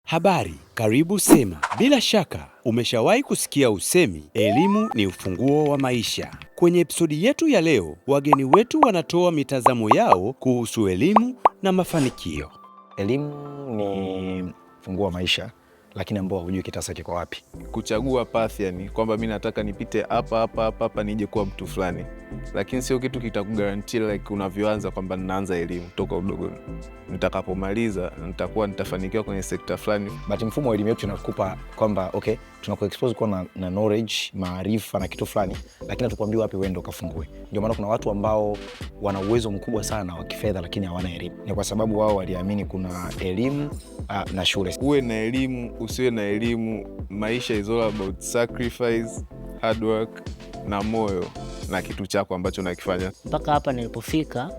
Habari, karibu Sema. Bila shaka, umeshawahi kusikia usemi, elimu ni ufunguo wa maisha. Kwenye episodi yetu ya leo, wageni wetu wanatoa mitazamo yao kuhusu elimu na mafanikio. Elimu ni ufunguo wa maisha, lakini ambao hujui kitasa kiko wapi. Kuchagua path, yani kwamba mimi nataka nipite hapa nije kuwa mtu fulani, lakini sio kitu kitakugarantia like unavyoanza kwamba ninaanza elimu toka udogo, nitakapomaliza nitafanikiwa kwenye sekta fulani. But mfumo wa elimu yetu unakupa kwamba okay, tunakuexpose kwa na knowledge, maarifa na kitu fulani, lakini hatukwambii wapi uende ukafungue. Ndio maana kuna watu ambao wana uwezo mkubwa sana wa kifedha lakini hawana elimu. Ni kwa sababu wao waliamini kuna elimu na shule. Uwe na elimu, usiwe na elimu, maisha is all about sacrifice, hard work na moyo na kitu chako ambacho unakifanya. Mpaka hapa nilipofika,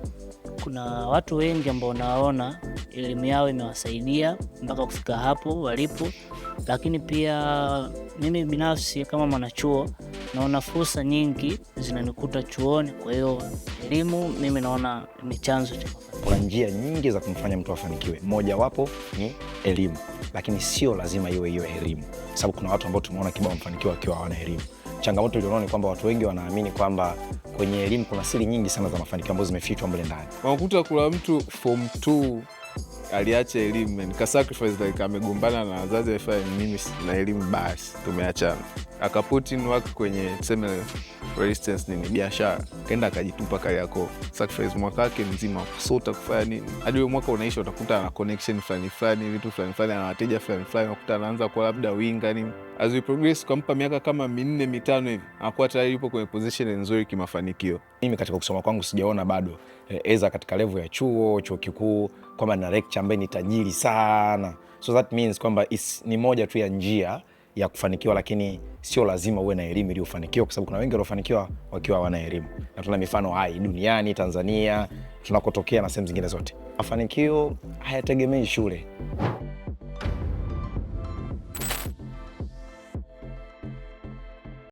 kuna watu wengi ambao naona elimu yao imewasaidia mpaka kufika hapo walipo, lakini pia mimi binafsi kama mwanachuo naona fursa nyingi zinanikuta chuoni. Kwa hiyo elimu mimi naona ni chanzo cha mafanikio. Kuna njia nyingi za kumfanya mtu afanikiwe. Moja wapo ni elimu, lakini sio lazima iwe hiyo elimu, sababu kuna watu ambao tumeona kibao mfanikiwa wakiwa hawana elimu. Changamoto ilionao ni kwamba watu wengi wanaamini kwamba kwenye elimu kuna siri nyingi sana za mafanikio ambazo zimefichwa mbele ndani. Unakuta kuna mtu form 2 aliacha elimu, nika sacrifice like amegombana na wazazi, afanye mimi na elimu basi tumeachana, akaput in work kwenye tuseme for instance ni biashara, kaenda akajitupa Kariakoo, sacrifice mwaka wake mzima kusota kufanya nini, hadi mwaka unaisha utakuta ana connection fulani vitu fulani ana wateja fulani unakuta anaanza kwa labda winga nini. As we progress kumpa miaka kama 4-5 hivi anakuwa tayari yupo kwenye position nzuri kimafanikio. Mimi katika kusoma kwangu sijaona bado eza katika level ya chuo kikuu kwamba na lecture ambaye ni tajiri sana, so that means kwamba ni moja tu ya njia ya kufanikiwa, lakini sio lazima uwe na elimu ili ufanikiwe, kwa sababu kuna wengi waliofanikiwa wakiwa hawana elimu, na tuna mifano hai duniani, Tanzania, tunakotokea na sehemu zingine zote. Mafanikio hayategemei shule.